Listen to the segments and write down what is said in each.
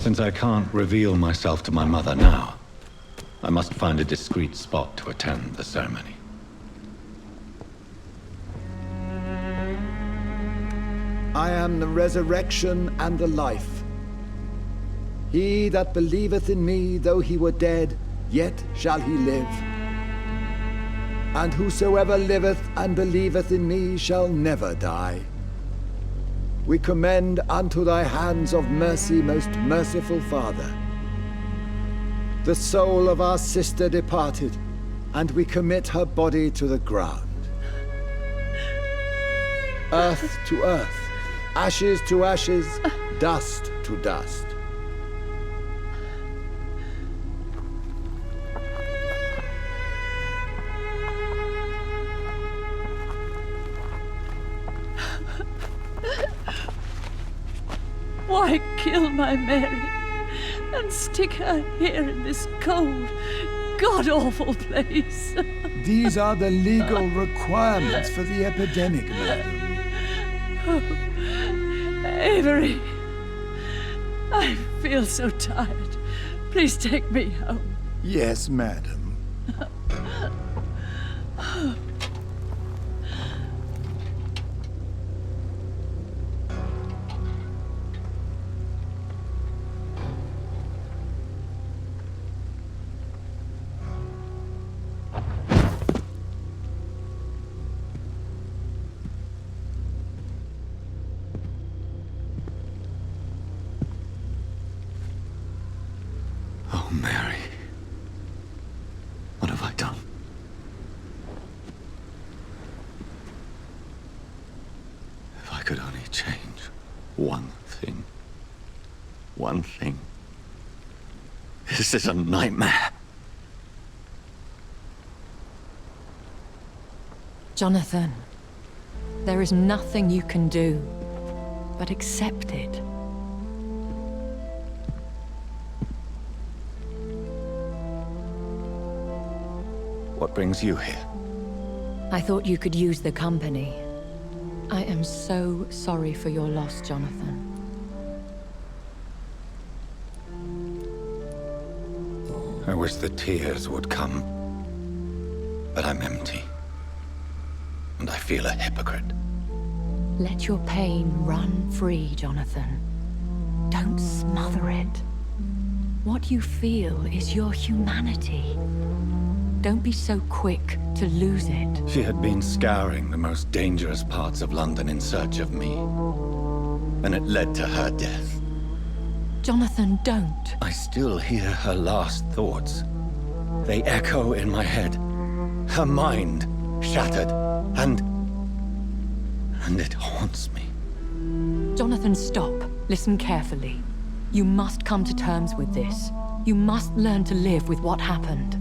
Since I can't reveal myself to my mother now, I must find a discreet spot to attend the ceremony. I am the resurrection and the life. He that believeth in me, though he were dead, yet shall he live. And whosoever liveth and believeth in me shall never die. We commend unto thy hands of mercy, most merciful Father, the soul of our sister departed, and we commit her body to the ground. Earth to earth, ashes to ashes, dust to dust. Why kill my Mary and stick her here in this cold, god-awful place? These are the legal requirements for the epidemic, madam. Oh, Avery, I feel so tired. Please take me home. Yes, madam. Oh, Mary. What have I done? If I could only change one thing. One thing. This is a nightmare. Jonathan, there is nothing you can do but accept it. What brings you here? I thought you could use the company. I am so sorry for your loss, Jonathan. I wish the tears would come. But I'm empty. And I feel a hypocrite. Let your pain run free, Jonathan. Don't smother it. What you feel is your humanity. Don't be so quick to lose it. She had been scouring the most dangerous parts of London in search of me. And it led to her death. Jonathan, don't. I still hear her last thoughts. They echo in my head. Her mind shattered, and it haunts me. Jonathan, stop. Listen carefully. You must come to terms with this. You must learn to live with what happened.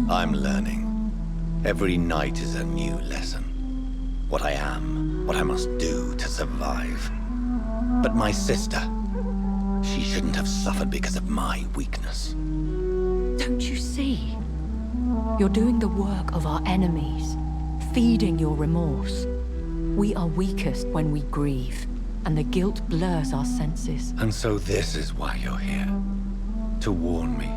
I'm learning. Every night is a new lesson. What I am, what I must do to survive. But my sister, she shouldn't have suffered because of my weakness. Don't you see? You're doing the work of our enemies, feeding your remorse. We are weakest when we grieve, and the guilt blurs our senses. And so this is why you're here. To warn me.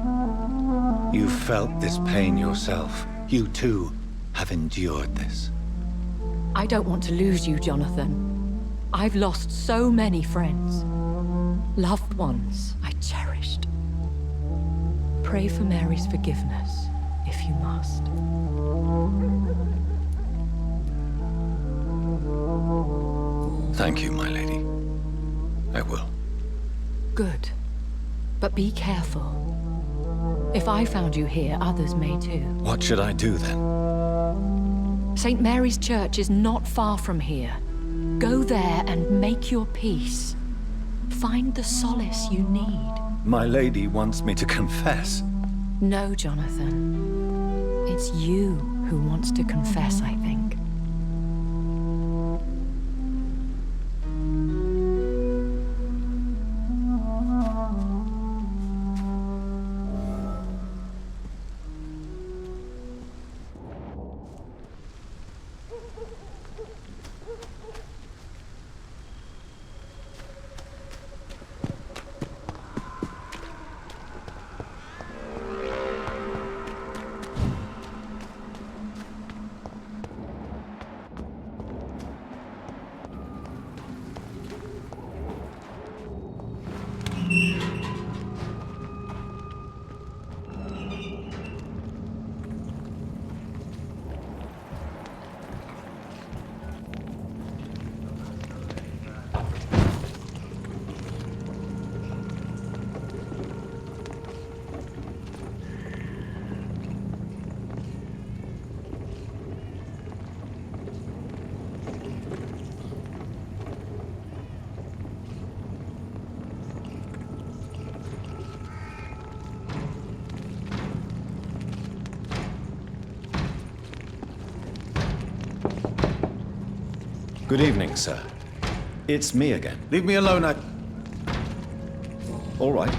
You've felt this pain yourself. You too have endured this. I don't want to lose you, Jonathan. I've lost so many friends. Loved ones I cherished. Pray for Mary's forgiveness, if you must. Thank you, my lady. I will. Good. But be careful. If I found you here, others may too. What should I do then? St. Mary's Church is not far from here. Go there and make your peace. Find the solace you need. My lady wants me to confess. No, Jonathan. It's you who wants to confess, I think. Good evening, sir. It's me again. Leave me alone, All right.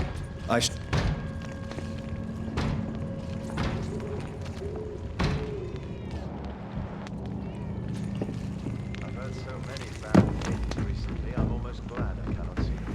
I've heard so many bad things recently, I'm almost glad I cannot see them.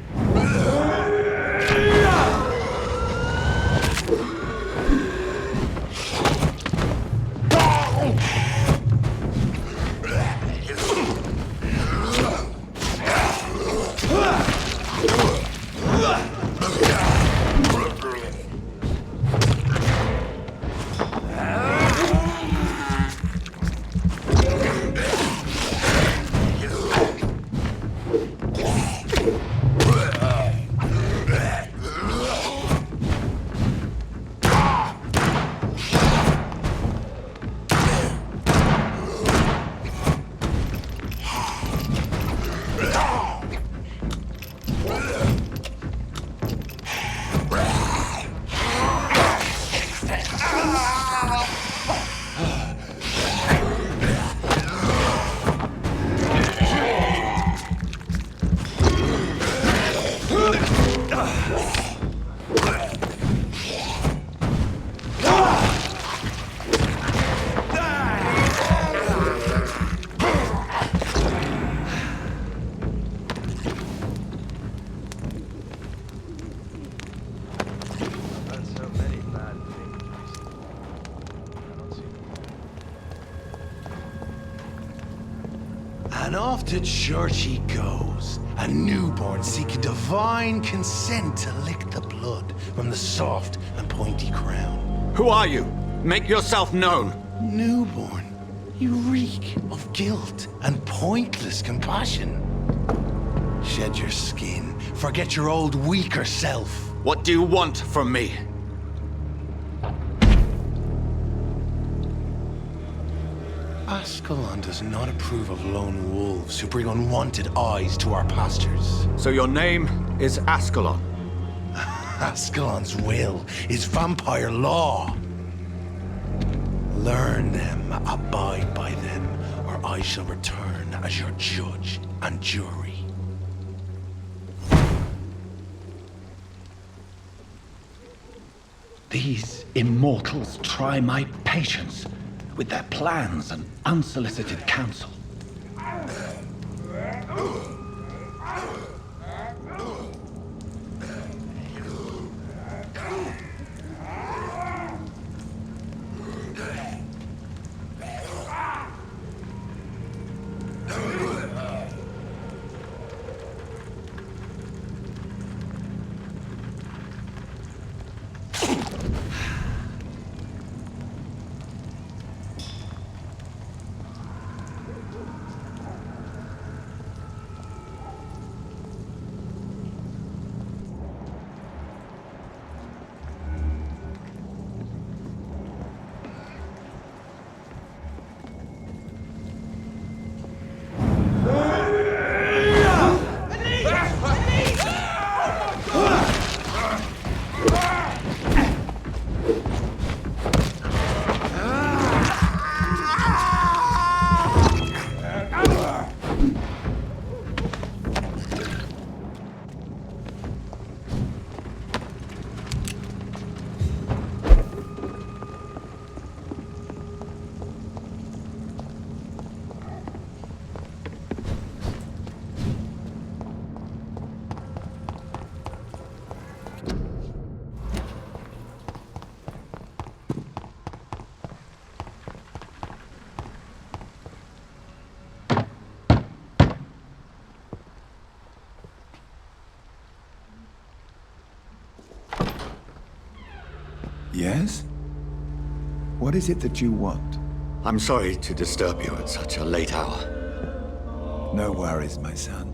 And off to church he goes, a newborn seeking divine consent to lick the blood from the soft and pointy crown. Who are you? Make yourself known. Newborn, you reek of guilt and pointless compassion. Shed your skin, forget your old weaker self. What do you want from me? Ascalon does not approve of lone wolves who bring unwanted eyes to our pastures. So your name is Ascalon? Ascalon's will is vampire law. Learn them, abide by them, or I shall return as your judge and jury. These immortals try my patience with their plans and unsolicited counsel. Yes? What is it that you want? I'm sorry to disturb you at such a late hour. No worries, my son.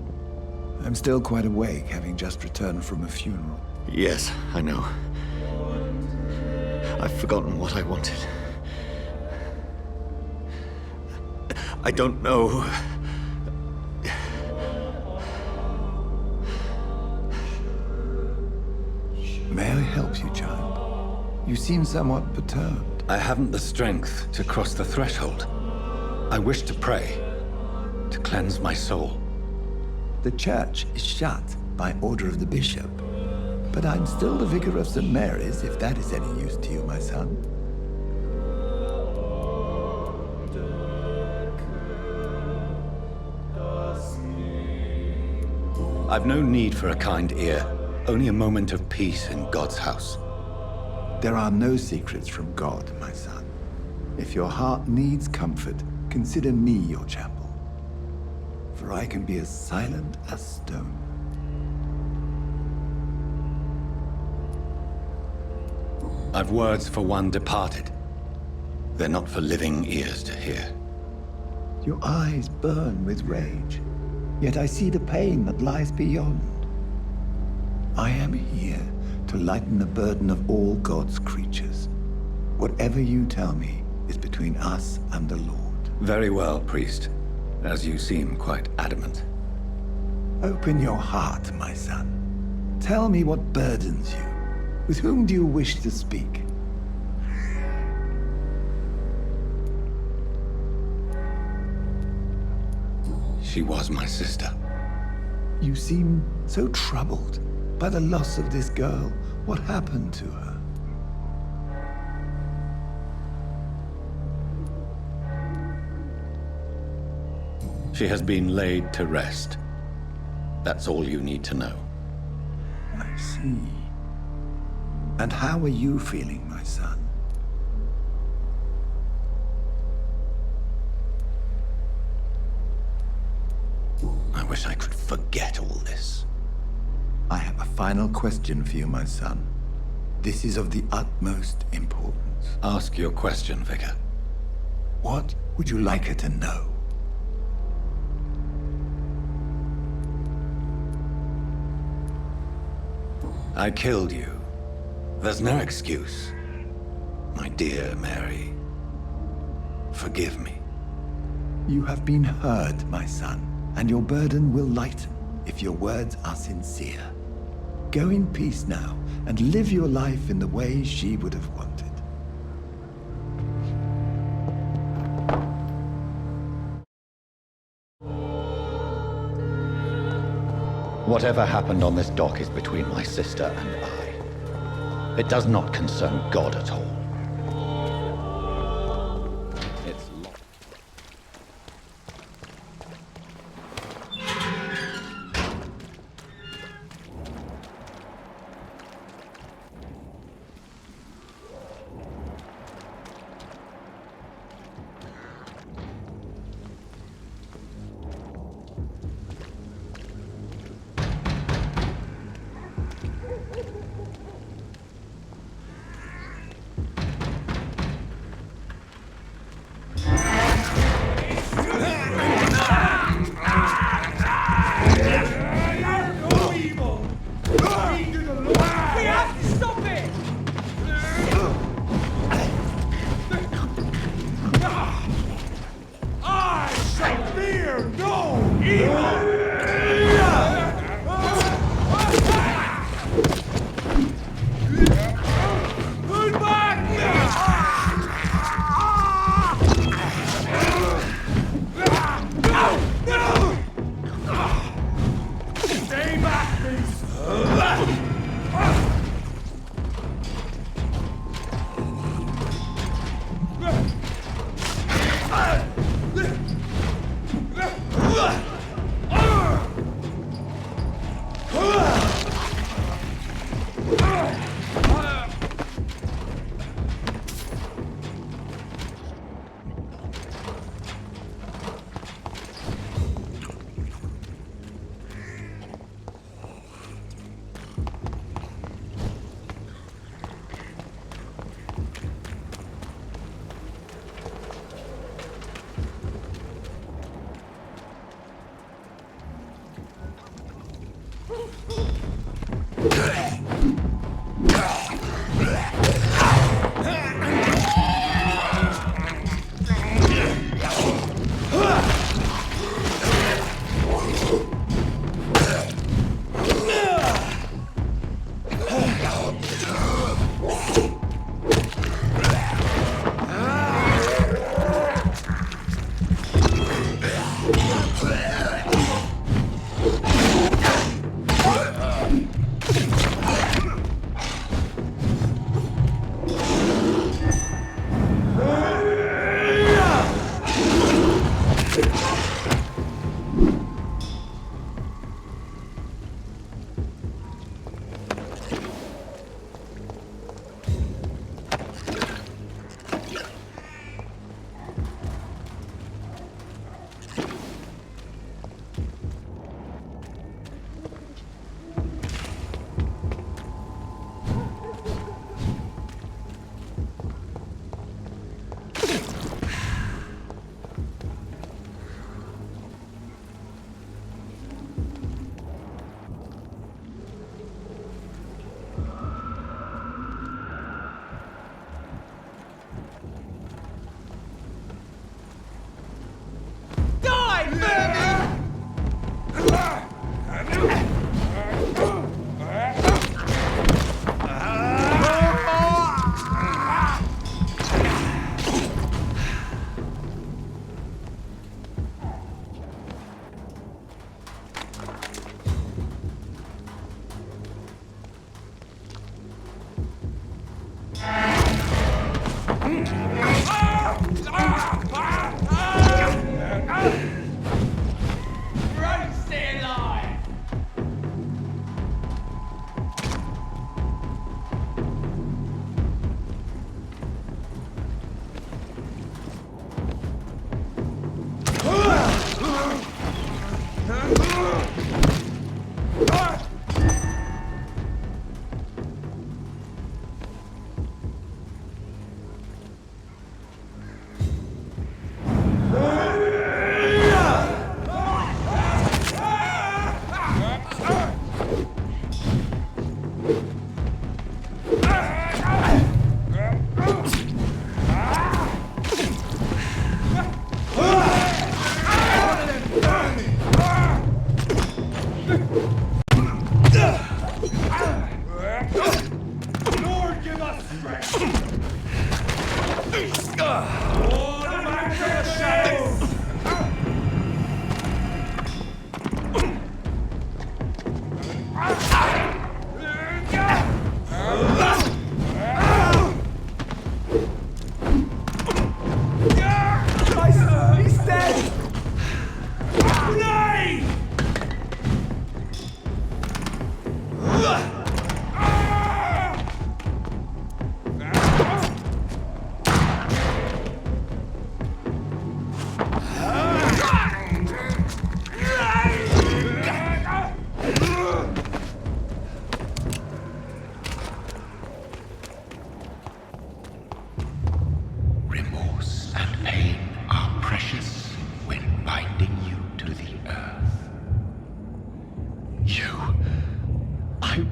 I'm still quite awake, having just returned from a funeral. Yes, I know. I've forgotten what I wanted. I don't know. May I help you, child? You seem somewhat perturbed. I haven't the strength to cross the threshold. I wish to pray, to cleanse my soul. The church is shut by order of the bishop. But I'm still the vicar of St. Mary's, if that is any use to you, my son. I've no need for a kind ear, only a moment of peace in God's house. There are no secrets from God, my son. If your heart needs comfort, consider me your chapel. For I can be as silent as stone. I've words for one departed. They're not for living ears to hear. Your eyes burn with rage, yet I see the pain that lies beyond. I am here to lighten the burden of all God's creatures. Whatever you tell me is between us and the Lord. Very well, priest, as you seem quite adamant. Open your heart, my son. Tell me what burdens you. With whom do you wish to speak? She was my sister. You seem so troubled by the loss of this girl. What happened to her? She has been laid to rest. That's all you need to know. I see. And how are you feeling, my son? I wish I could forget all this. I have a final question for you, my son. This is of the utmost importance. Ask your question, Vicar. What would you like her to know? I killed you. There's no excuse. My dear Mary, forgive me. You have been heard, my son, and your burden will lighten if your words are sincere. Go in peace now and live your life in the way she would have wanted. Whatever happened on this dock is between my sister and I. It does not concern God at all. It's locked.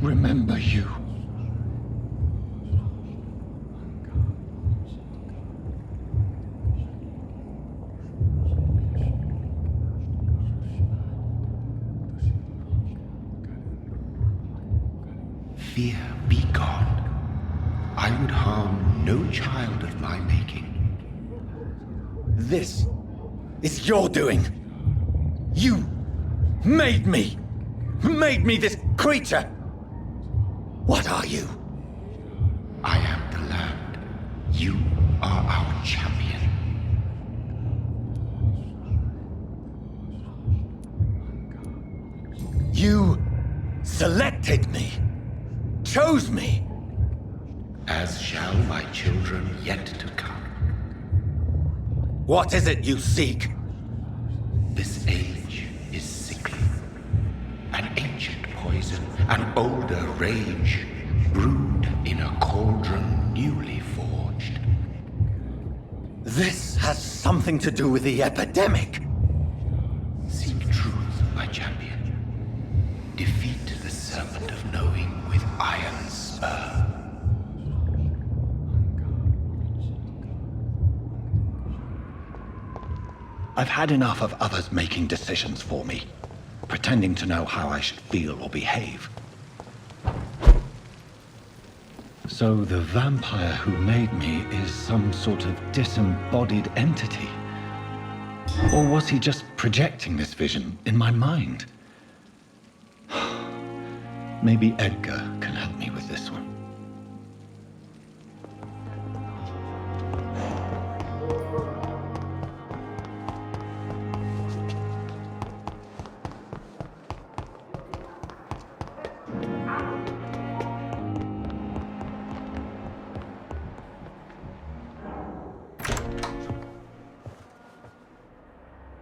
remember you. Fear, be gone. I would harm no child of my making. This is your doing. You made me this creature. What are you? I am the land. You are our champion. You selected me, chose me. As shall my children yet to come. What is it you seek? This age is sickly. An ancient poison, an older rage, brewed in a cauldron newly forged. This has something to do with the epidemic. Seek truth, my champion. Defeat I've had enough of others making decisions for me, pretending to know how I should feel or behave. So the vampire who made me is some sort of disembodied entity? Or was he just projecting this vision in my mind? Maybe Edgar can help me with this one.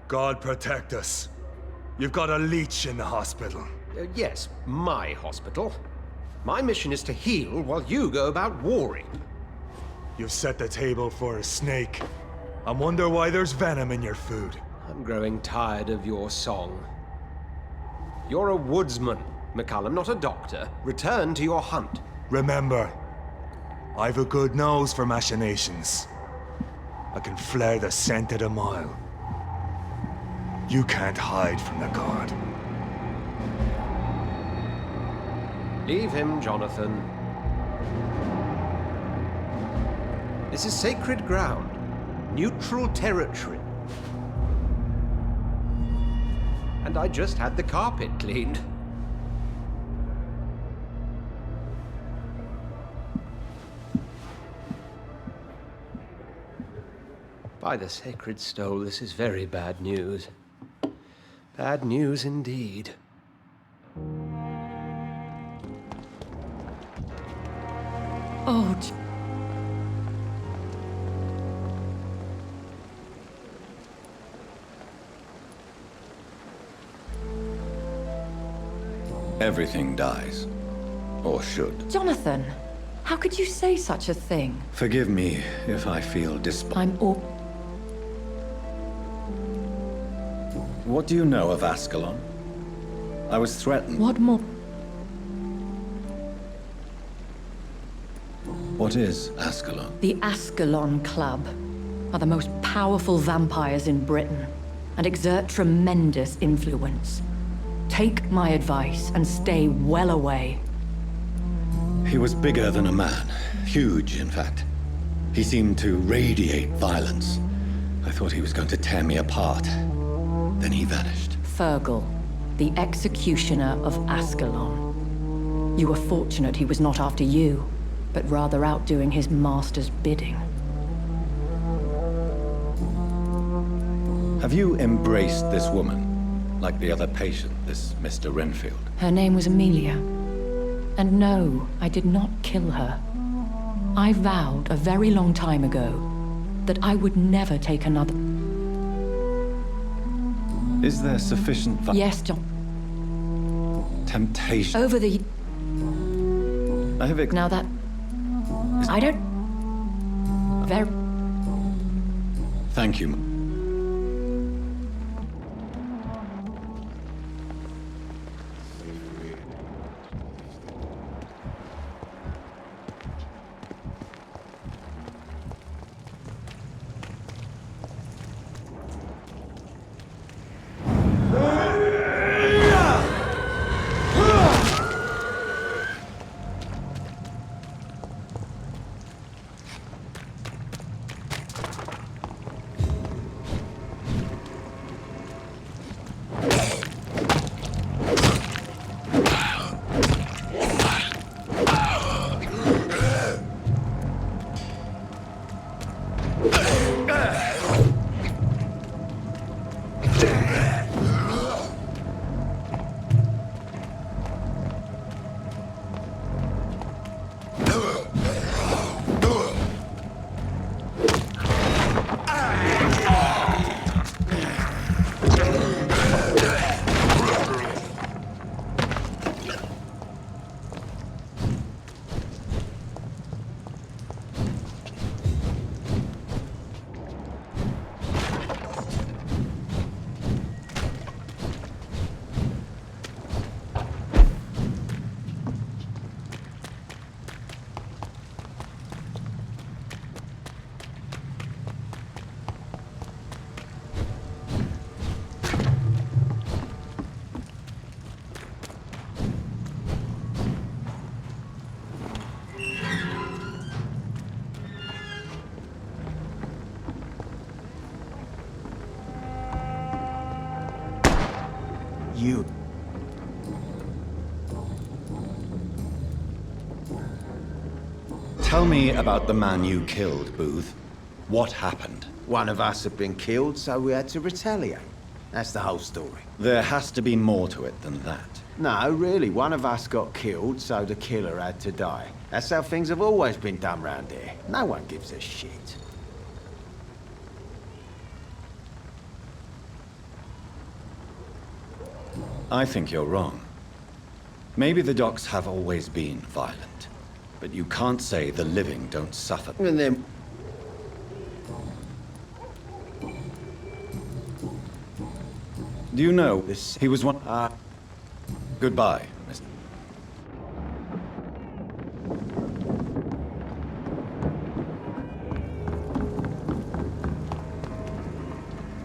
God protect us. You've got a leech in the hospital. Yes, my hospital. My mission is to heal while you go about warring. You've set the table for a snake. I wonder why there's venom in your food. I'm growing tired of your song. You're a woodsman, McCallum, not a doctor. Return to your hunt. Remember, I've a good nose for machinations. I can flare the scent at a mile. You can't hide from the god. Leave him, Jonathan. This is sacred ground. Neutral territory. And I just had the carpet cleaned. By the sacred stole, this is very bad news. Bad news indeed. Oh, Everything dies. Or should. Jonathan, how could you say such a thing? Forgive me if I feel I'm all... What do you know of Ascalon? I was threatened. What more? What is Ascalon? The Ascalon Club are the most powerful vampires in Britain and exert tremendous influence. Take my advice and stay well away. He was bigger than a man. Huge, in fact. He seemed to radiate violence. I thought he was going to tear me apart. Then he vanished. Fergal, the executioner of Ascalon. You were fortunate he was not after you, but rather out doing his master's bidding. Have you embraced this woman? Like the other patient, this Mr. Renfield? Her name was Amelia. And no, I did not kill her. I vowed a very long time ago that I would never take another... Is there sufficient... Yes, John. Temptation? Over the... I have... Now that... I don't... Very... Thank you. You. Tell me about the man you killed, Booth. What happened? One of us had been killed, so we had to retaliate. That's the whole story. There has to be more to it than that. No, really, one of us got killed, so the killer had to die. That's how things have always been done round here. No one gives a shit. I think you're wrong. Maybe the docks have always been violent, but you can't say the living don't suffer. And then... Do you know, he was one... Goodbye, Mr.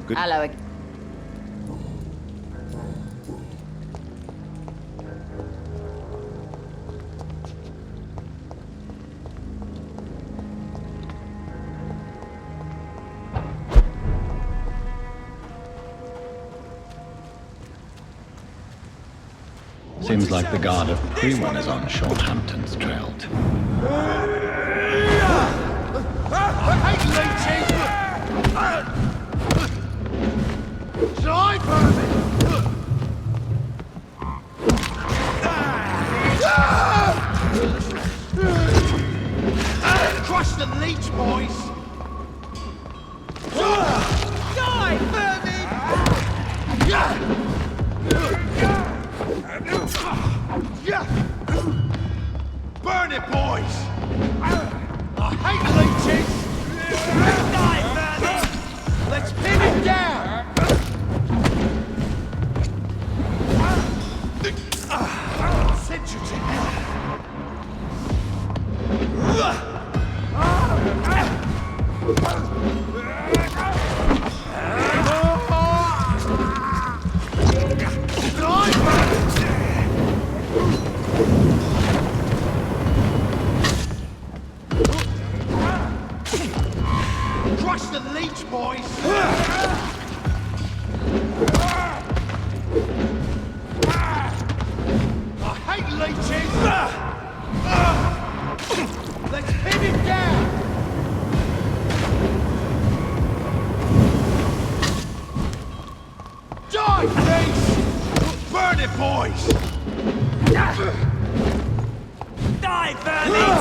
Good... Hello. Seems like the guard of Prewan is on Sean Hampton's trail too. Crush the leech, boys! Die, Vermin! Burn it, boys! I hate leeches! Die, Vermin! Let's pin him down! Send you to hell! Crush the leech, boys! I hate leeches! Let's pin him down! Die, please! Burn it, boys! Die, Vermin!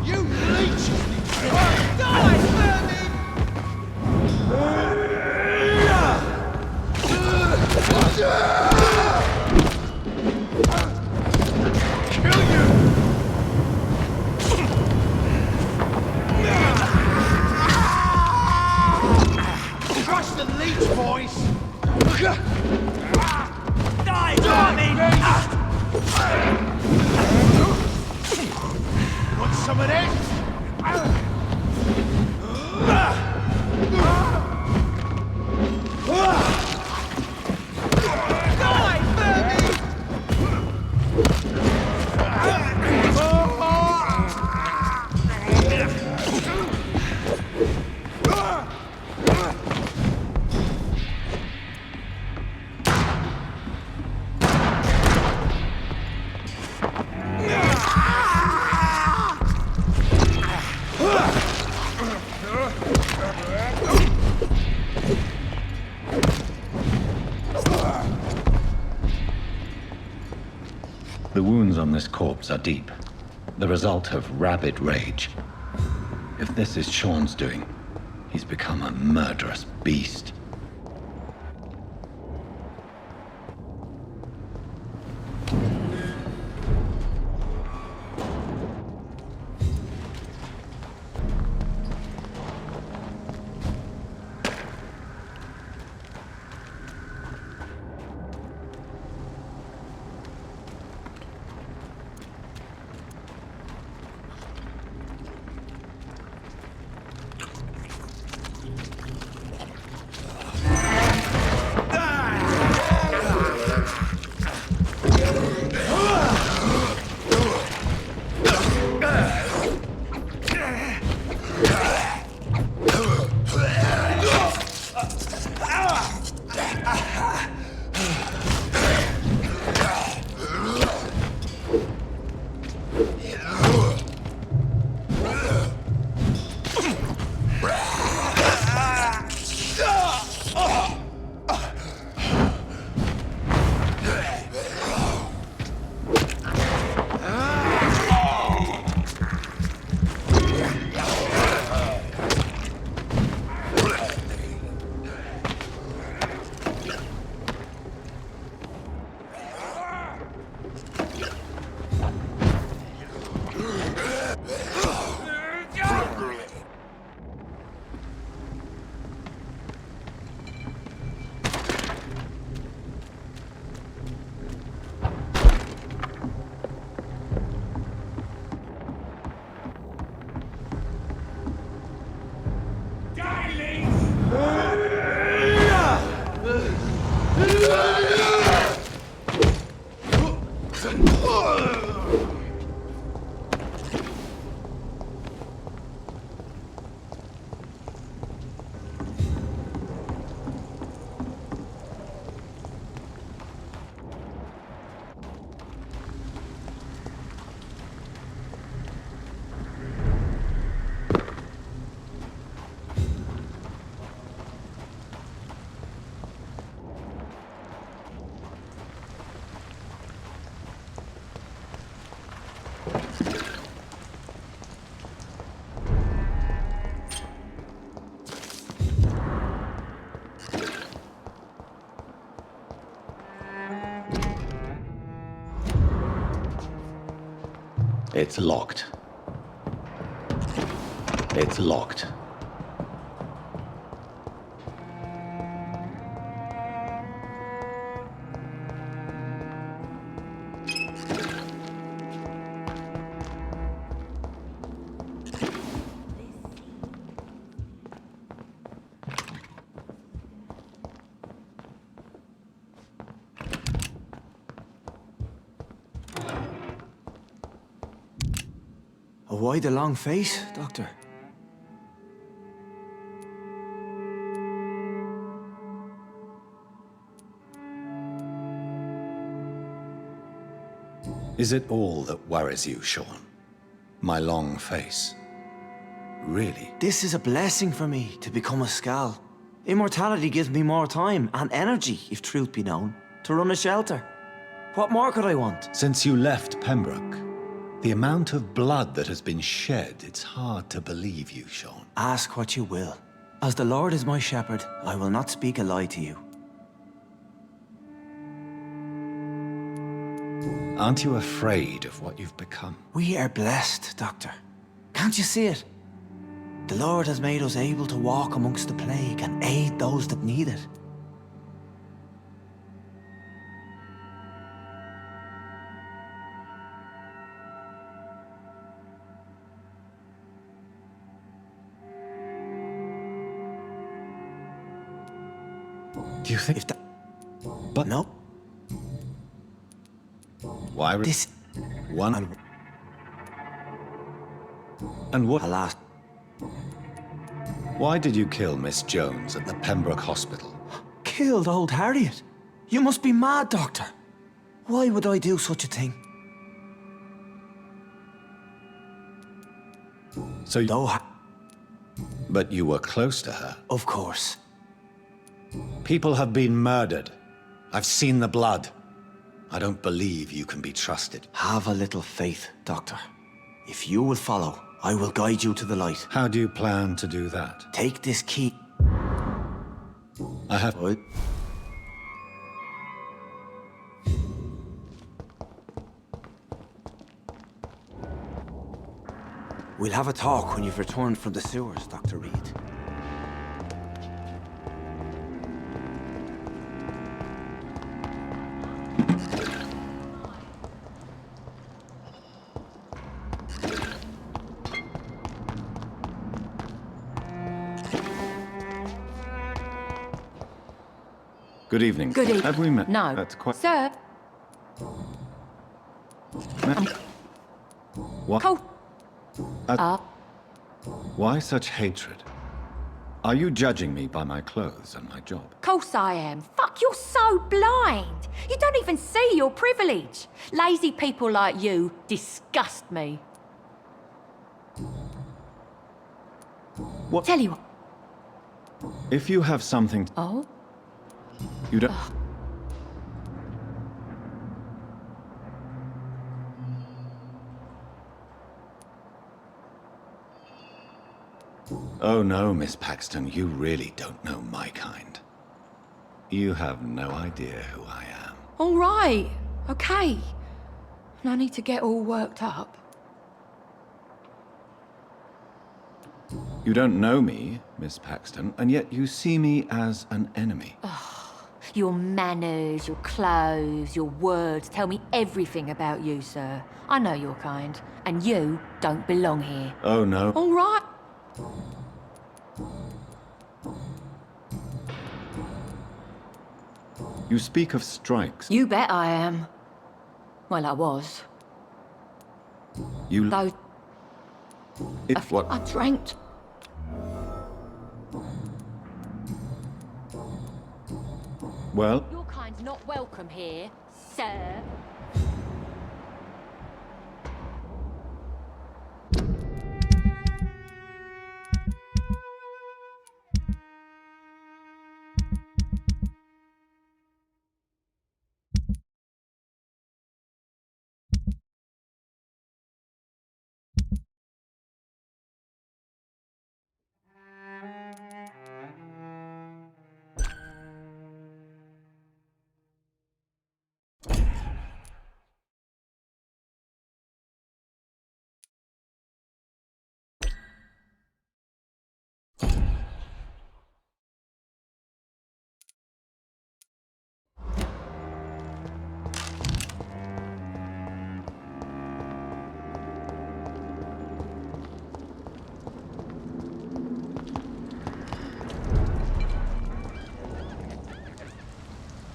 You leeches need to die, Vermin! Kill you! Crush the leech, boys! Die, Vermin! Want some of this? Die, Vermin! The wounds on this corpse are deep, the result of rabid rage. If this is Sean's doing, he's become a murderous beast. It's locked. It's locked. Why the long face, Doctor? Is it all that worries you, Sean? My long face? Really? This is a blessing for me, to become a Skal. Immortality gives me more time and energy, if truth be known, to run a shelter. What more could I want? Since you left Pembroke, the amount of blood that has been shed, it's hard to believe you, Sean. Ask what you will. As the Lord is my shepherd, I will not speak a lie to you. Aren't you afraid of what you've become? We are blessed, Doctor. Can't you see it? The Lord has made us able to walk amongst the plague and aid those that need it. Do you think... If that... But... No. Why... This... One... And what... Alas. Why did you kill Miss Jones at the Pembroke Hospital? Killed old Harriet? You must be mad, Doctor. Why would I do such a thing? So you... But you were close to her. Of course. People have been murdered. I've seen the blood. I don't believe you can be trusted. Have a little faith, Doctor. If you will follow, I will guide you to the light. How do you plan to do that? Take this key. I have... What? We'll have a talk when you've returned from the sewers, Dr. Reed. Good evening. Good evening. Have we met? No. That's quite... Sir. What? Cold. Why such hatred? Are you judging me by my clothes and my job? Course I am. Fuck, you're so blind. You don't even see your privilege. Lazy people like you disgust me. What? Tell you what. If you have something... Oh? You don't... Oh no, Miss Paxton, you really don't know my kind. You have no idea who I am. All right. Okay. No need to get all worked up. You don't know me, Miss Paxton, and yet you see me as an enemy. Your manners, your clothes, your words tell me everything about you, sir. I know your kind, and you don't belong here. Oh no. All right. You speak of strikes. You bet I am. Well, I was. You... Those... What? I drank... Well? Your kind's not welcome here, sir.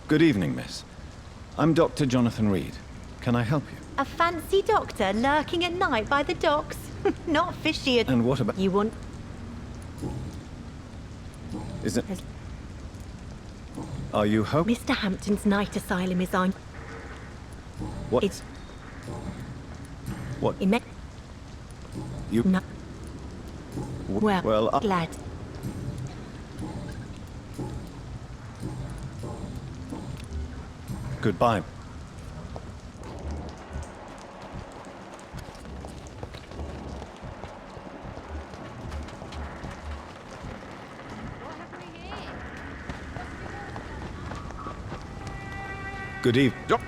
Good evening, miss. I'm Dr. Jonathan Reed. Can I help you? A fancy doctor lurking at night by the docks? Not fishy at... And what about... You want... Is it... Are you home? Mr. Hampton's night asylum is on... What? It's... What? It You... No. Well, glad. Goodbye. Good evening. Good.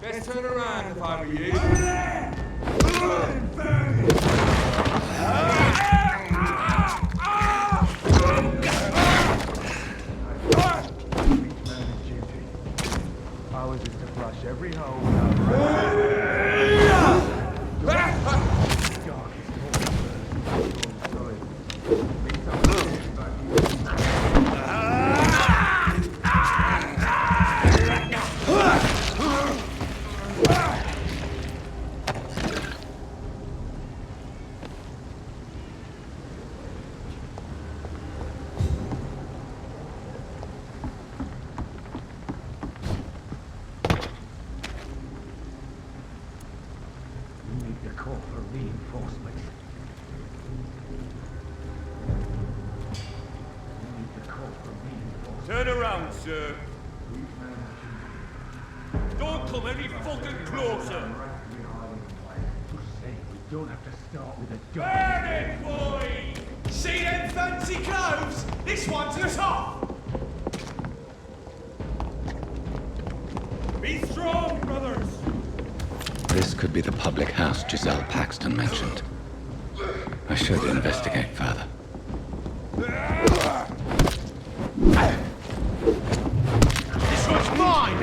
Best turn around if I were you. Ours is to flush every hole. Turn around, sir. Don't come any fucking closer. We don't have to start with a gun. Burn it, boy! See them fancy clothes? This one's the top! Be strong, brothers! This could be the public house Giselle Paxton mentioned. I should investigate further. This one's mine!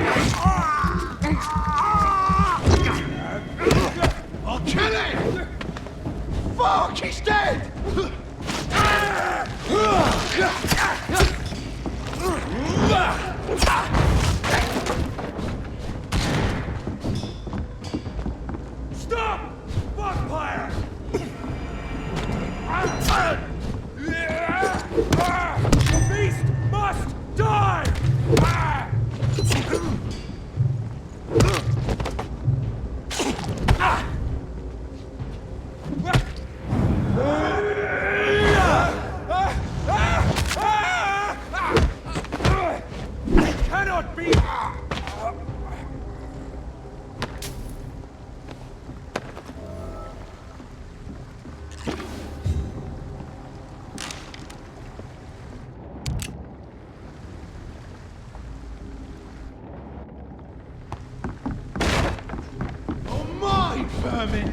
I'll kill him! Fuck, he's dead! Stop! Vampyr! The beast must die! Cannot be! Oh my vermin!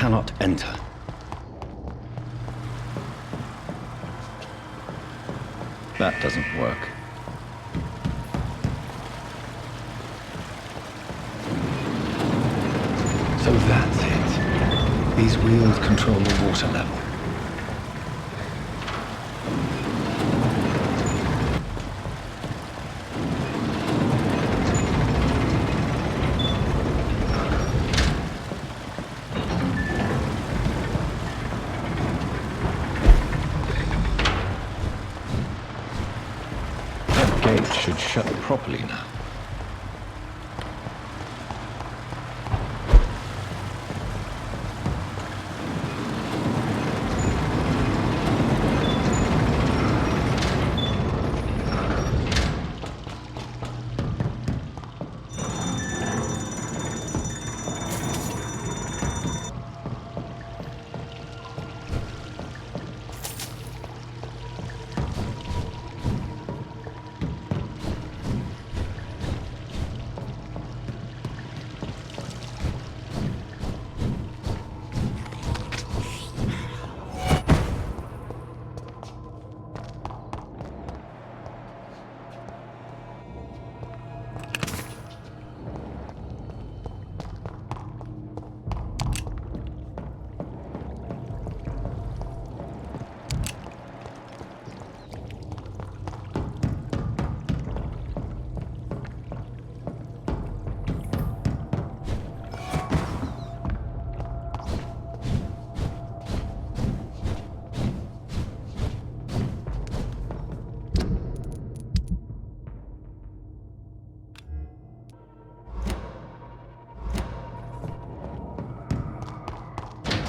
cannot enter. That doesn't work. So that's it. These wheels control the water level. Should shut properly now.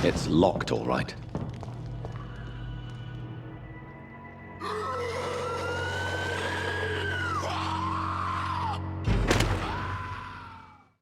It's locked, all right.